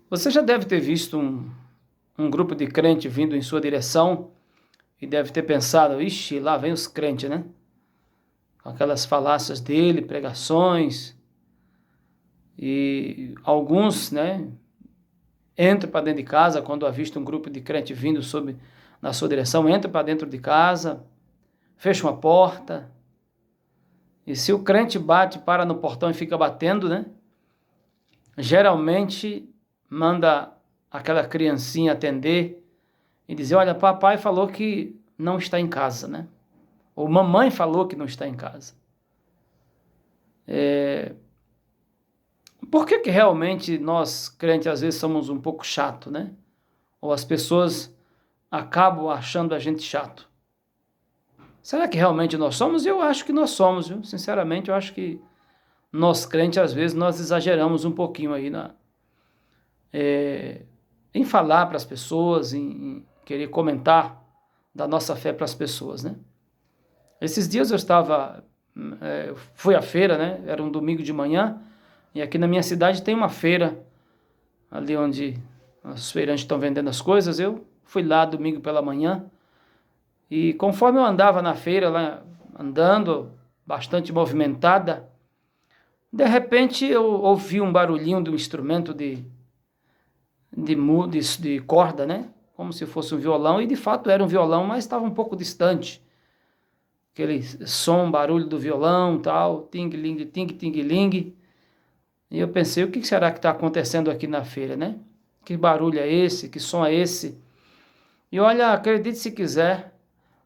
Você já deve ter visto um grupo de crente vindo em sua direção e deve ter pensado, ixi, lá vem os crentes, né? Com aquelas falácias dele, pregações, e alguns, né, entram para dentro de casa quando avista um grupo de crente vindo na sua direção, entra para dentro de casa, fecha uma porta, e se o crente para no portão e fica batendo, né? Geralmente manda aquela criancinha atender e dizer, olha, papai falou que não está em casa, né? Ou mamãe falou que não está em casa. Por que realmente nós, crentes, às vezes somos um pouco chato, né? Ou as pessoas acabam achando a gente chato? Será que realmente nós somos? Eu acho que nós somos, viu? Sinceramente, eu acho que nós, crentes, às vezes, nós exageramos um pouquinho aí em falar para as pessoas, em querer comentar da nossa fé para as pessoas, né? Esses dias eu fui à feira, né? Era um domingo de manhã, e aqui na minha cidade tem uma feira, ali onde os feirantes estão vendendo as coisas. Eu fui lá domingo pela manhã, e conforme eu andava na feira, lá andando, bastante movimentada, de repente eu ouvi um barulhinho de um instrumento de corda, né? Como se fosse um violão, e de fato era um violão, mas estava um pouco distante. Aquele som, barulho do violão, tal, ting-ling, ting-ting-ling. E eu pensei, o que será que está acontecendo aqui na feira, né? Que barulho é esse? Que som é esse? E olha, acredite se quiser,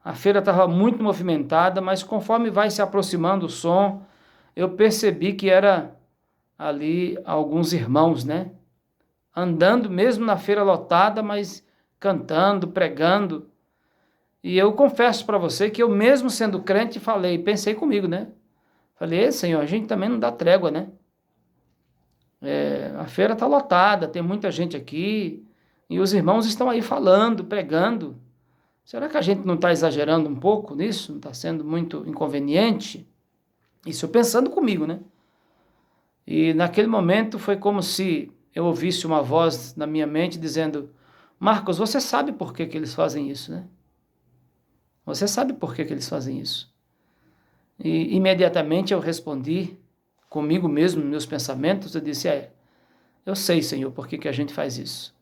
a feira estava muito movimentada, mas conforme vai se aproximando o som, eu percebi que era ali alguns irmãos, né? Andando mesmo na feira lotada, mas cantando, pregando. E eu confesso para você que eu mesmo sendo crente pensei comigo, né? Falei, Senhor, a gente também não dá trégua, né? A feira está lotada, tem muita gente aqui, e os irmãos estão aí falando, pregando. Será que a gente não está exagerando um pouco nisso? Não está sendo muito inconveniente? Isso eu pensando comigo, né? E naquele momento foi como se eu ouvisse uma voz na minha mente dizendo, Marcos, você sabe por que eles fazem isso, né? Você sabe por que eles fazem isso? E imediatamente eu respondi comigo mesmo, nos meus pensamentos, eu disse, eu sei, Senhor, por que a gente faz isso.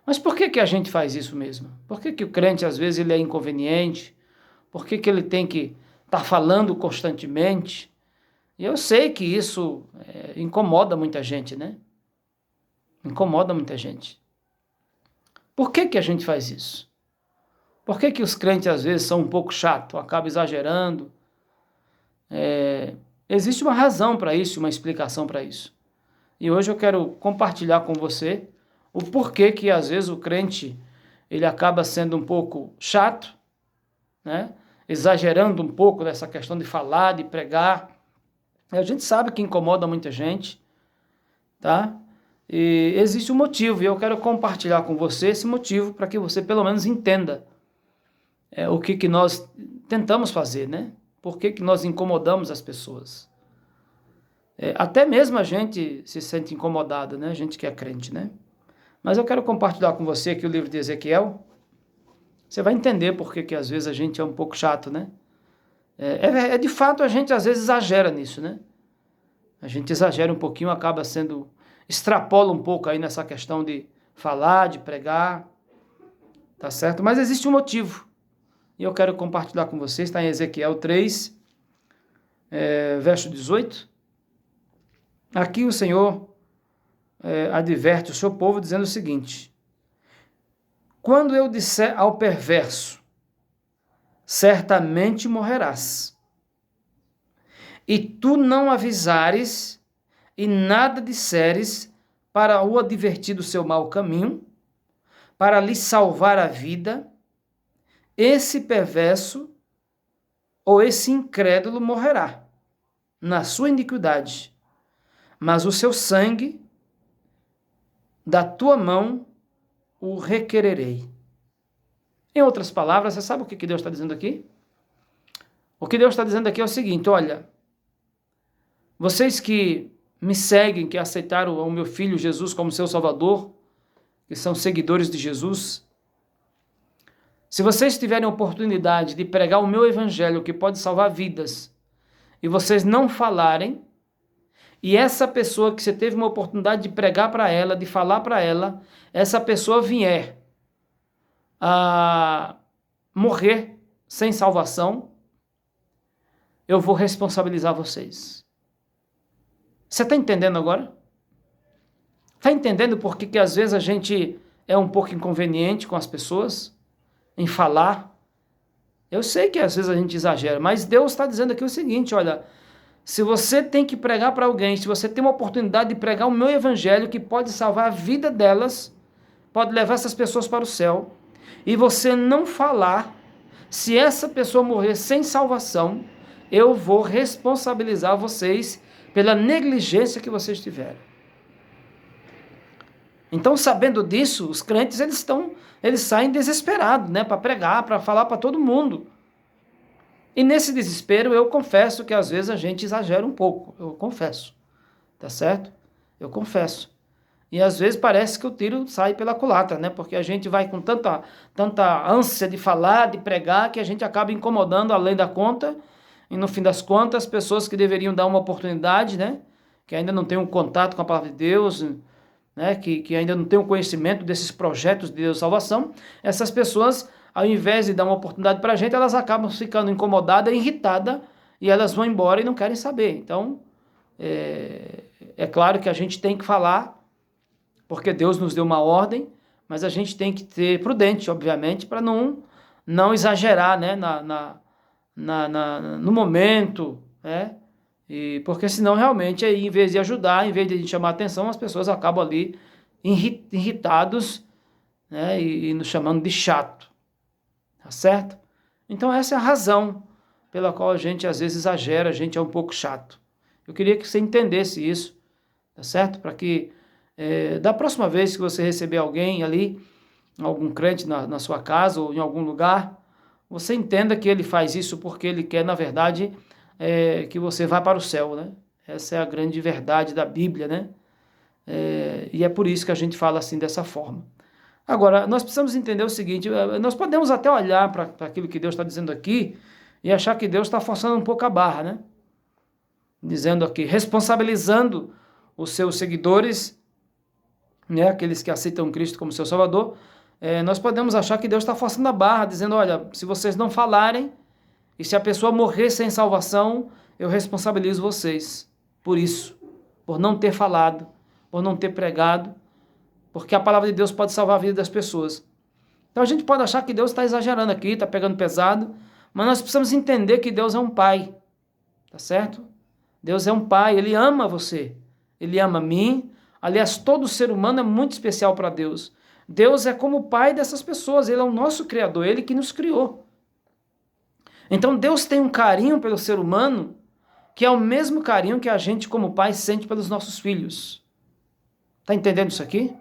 Mas por que a gente faz isso mesmo? Por que o crente, às vezes, ele é inconveniente? Por que ele tem que estar falando constantemente? E eu sei que isso incomoda muita gente, né? Incomoda muita gente. Por que a gente faz isso? Por que os crentes, às vezes, são um pouco chatos, acabam exagerando? Existe uma razão para isso, uma explicação para isso. E hoje eu quero compartilhar com você o porquê que, às vezes, o crente ele acaba sendo um pouco chato, né? Exagerando um pouco nessa questão de falar, de pregar. A gente sabe que incomoda muita gente, tá? E existe um motivo, e eu quero compartilhar com você esse motivo para que você pelo menos entenda o que nós tentamos fazer, né? Por que nós incomodamos as pessoas? Até mesmo a gente se sente incomodado, né? A gente que é crente, né? Mas eu quero compartilhar com você aqui o livro de Ezequiel. Você vai entender por que às vezes a gente é um pouco chato, né? De fato, a gente às vezes exagera nisso, né? A gente exagera um pouquinho, extrapola um pouco aí nessa questão de falar, de pregar, tá certo? Mas existe um motivo, e eu quero compartilhar com vocês, está em Ezequiel 3, verso 18. Aqui o Senhor adverte o seu povo dizendo o seguinte, quando eu disser ao perverso, certamente morrerás, e tu não avisares e nada disseres para o advertir do seu mau caminho, para lhe salvar a vida, esse perverso ou esse incrédulo morrerá na sua iniquidade, mas o seu sangue da tua mão o requererei. Em outras palavras, você sabe o que Deus está dizendo aqui? O que Deus está dizendo aqui é o seguinte, olha, vocês que me seguem, que aceitaram o meu filho Jesus como seu Salvador, que são seguidores de Jesus. Se vocês tiverem a oportunidade de pregar o meu evangelho, que pode salvar vidas, e vocês não falarem, e essa pessoa que você teve uma oportunidade de pregar para ela, de falar para ela, essa pessoa vier a morrer sem salvação, eu vou responsabilizar vocês. Você está entendendo agora? Está entendendo por que às vezes a gente é um pouco inconveniente com as pessoas em falar? Eu sei que às vezes a gente exagera, mas Deus está dizendo aqui o seguinte, olha, se você tem que pregar para alguém, se você tem uma oportunidade de pregar o meu evangelho que pode salvar a vida delas, pode levar essas pessoas para o céu, e você não falar, se essa pessoa morrer sem salvação, eu vou responsabilizar vocês pela negligência que vocês tiveram. Então, sabendo disso, os crentes eles saem desesperados, né, para pregar, para falar para todo mundo. E nesse desespero, eu confesso que às vezes a gente exagera um pouco, eu confesso, tá certo? Eu confesso. E às vezes parece que o tiro sai pela culatra, né? Porque a gente vai com tanta ânsia de falar, de pregar, que a gente acaba incomodando além da conta. E no fim das contas, pessoas que deveriam dar uma oportunidade, né? Que ainda não têm um contato com a palavra de Deus, né? Que ainda não têm um conhecimento desses projetos de Deus de salvação. Essas pessoas, ao invés de dar uma oportunidade para a gente, elas acabam ficando incomodadas, irritadas, e elas vão embora e não querem saber. Então, é claro que a gente tem que falar, porque Deus nos deu uma ordem, mas a gente tem que ser prudente, obviamente, para não exagerar, né, no momento, né, porque senão realmente, aí, em vez de ajudar, em vez de chamar atenção, as pessoas acabam ali irritados, né, e nos chamando de chato, tá certo? Então essa é a razão pela qual a gente às vezes exagera, a gente é um pouco chato. Eu queria que você entendesse isso, tá certo? Para que da próxima vez que você receber alguém ali, algum crente na sua casa ou em algum lugar, você entenda que ele faz isso porque ele quer, na verdade, que você vá para o céu, né? Essa é a grande verdade da Bíblia, né? E é por isso que a gente fala assim dessa forma. Agora, nós precisamos entender o seguinte, nós podemos até olhar para aquilo que Deus está dizendo aqui e achar que Deus está forçando um pouco a barra, né? Dizendo aqui, responsabilizando os seus seguidores, né, aqueles que aceitam Cristo como seu Salvador, nós podemos achar que Deus está forçando a barra, dizendo, olha, se vocês não falarem, e se a pessoa morrer sem salvação, eu responsabilizo vocês por isso, por não ter falado, por não ter pregado, porque a palavra de Deus pode salvar a vida das pessoas. Então a gente pode achar que Deus está exagerando aqui, está pegando pesado, mas nós precisamos entender que Deus é um pai, tá certo? Deus é um pai, Ele ama você, Ele ama a mim. Aliás, todo ser humano é muito especial para Deus. Deus é como o pai dessas pessoas, Ele é o nosso Criador, Ele que nos criou. Então Deus tem um carinho pelo ser humano, que é o mesmo carinho que a gente como pai sente pelos nossos filhos. Está entendendo isso aqui?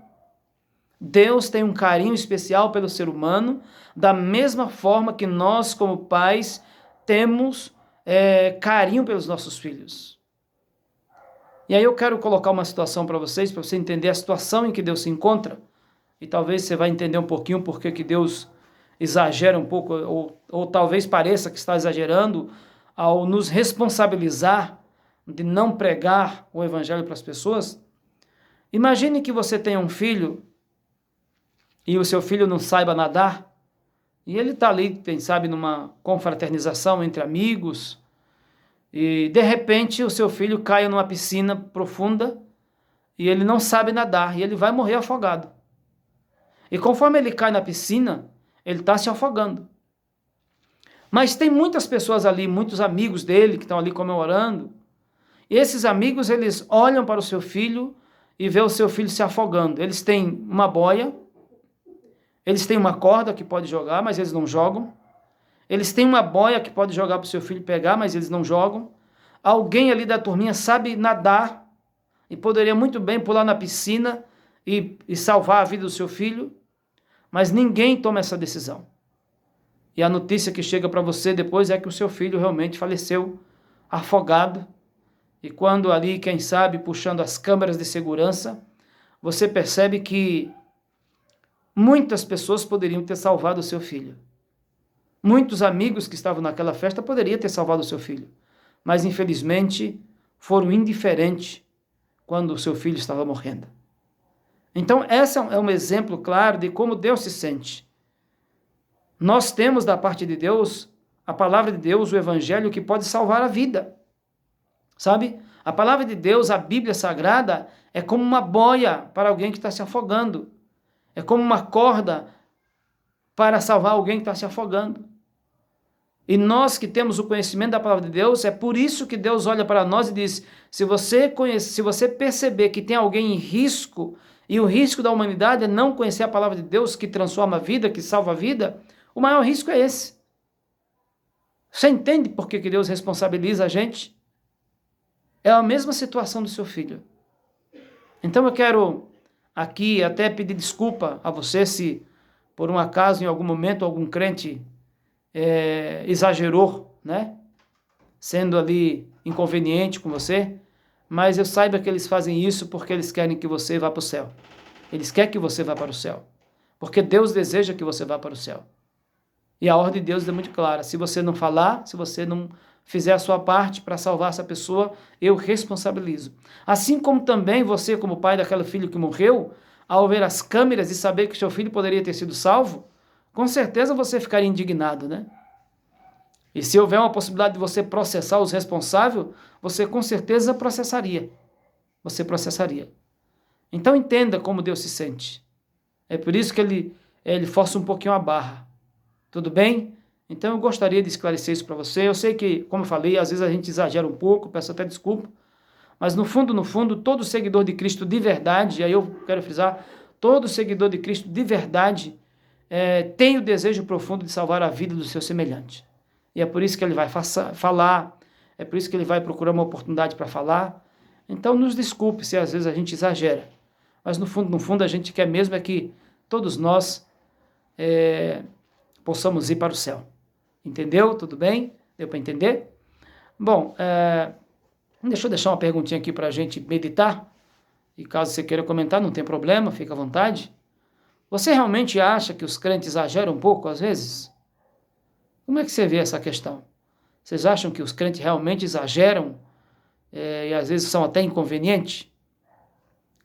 Deus tem um carinho especial pelo ser humano, da mesma forma que nós como pais temos carinho pelos nossos filhos. E aí eu quero colocar uma situação para você entender a situação em que Deus se encontra, e talvez você vai entender um pouquinho por que Deus exagera um pouco, ou talvez pareça que está exagerando ao nos responsabilizar de não pregar o evangelho para as pessoas. Imagine que você tenha um filho, e o seu filho não saiba nadar, e ele está ali, quem sabe, numa confraternização entre amigos, e de repente o seu filho cai numa piscina profunda e ele não sabe nadar e ele vai morrer afogado. E conforme ele cai na piscina, ele está se afogando. Mas tem muitas pessoas ali, muitos amigos dele que estão ali comemorando, e esses amigos, eles olham para o seu filho e vê o seu filho se afogando. Eles têm uma boia, eles têm uma corda que pode jogar, mas eles não jogam. Eles têm uma boia que pode jogar para o seu filho pegar, mas eles não jogam. Alguém ali da turminha sabe nadar e poderia muito bem pular na piscina e salvar a vida do seu filho, mas ninguém toma essa decisão. E a notícia que chega para você depois é que o seu filho realmente faleceu afogado E quando ali, quem sabe, puxando as câmeras de segurança, você percebe que muitas pessoas poderiam ter salvado o seu filho. Muitos amigos que estavam naquela festa poderiam ter salvado o seu filho. Mas, infelizmente, foram indiferentes quando o seu filho estava morrendo. Então, esse é um exemplo claro de como Deus se sente. Nós temos da parte de Deus, a palavra de Deus, o evangelho que pode salvar a vida. Sabe? A palavra de Deus, a Bíblia Sagrada, é como uma boia para alguém que está se afogando. É como uma corda para salvar alguém que está se afogando. E nós que temos o conhecimento da palavra de Deus, é por isso que Deus olha para nós e diz, se você perceber que tem alguém em risco, e o risco da humanidade é não conhecer a palavra de Deus, que transforma a vida, que salva a vida, o maior risco é esse. Você entende por que Deus responsabiliza a gente? É a mesma situação do seu filho. Então eu quero aqui até pedir desculpa a você se por um acaso em algum momento algum crente exagerou, né? Sendo ali inconveniente com você, mas eu saiba que eles fazem isso porque eles querem que você vá para o céu. Eles querem que você vá para o céu, porque Deus deseja que você vá para o céu. E a ordem de Deus é muito clara, se você não falar, se você não fizer a sua parte para salvar essa pessoa, eu responsabilizo. Assim como também você, como pai daquele filho que morreu, ao ver as câmeras e saber que seu filho poderia ter sido salvo, com certeza você ficaria indignado, né? E se houver uma possibilidade de você processar os responsáveis, você com certeza processaria. Você processaria. Então entenda como Deus se sente. É por isso que ele força um pouquinho a barra. Tudo bem? Então eu gostaria de esclarecer isso para você. Eu sei que, como eu falei, às vezes a gente exagera um pouco, peço até desculpa, mas no fundo, todo seguidor de Cristo de verdade, e aí eu quero frisar, todo seguidor de Cristo de verdade tem o desejo profundo de salvar a vida do seu semelhante. E é por isso que ele vai falar, é por isso que ele vai procurar uma oportunidade para falar. Então nos desculpe se às vezes a gente exagera, mas no fundo a gente quer mesmo é que todos nós possamos ir para o céu. Entendeu? Tudo bem? Deu para entender? Bom, deixa eu deixar uma perguntinha aqui para a gente meditar. E caso você queira comentar, não tem problema, fica à vontade. Você realmente acha que os crentes exageram um pouco às vezes? Como é que você vê essa questão? Vocês acham que os crentes realmente exageram e às vezes são até inconvenientes?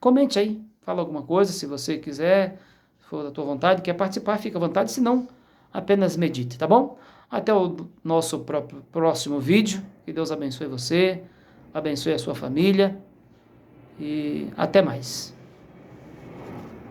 Comente aí, fala alguma coisa, se você quiser, se for da tua vontade, quer participar, fica à vontade, se não, apenas medite, tá bom? Até o nosso próximo vídeo, que Deus abençoe você, abençoe a sua família e até mais.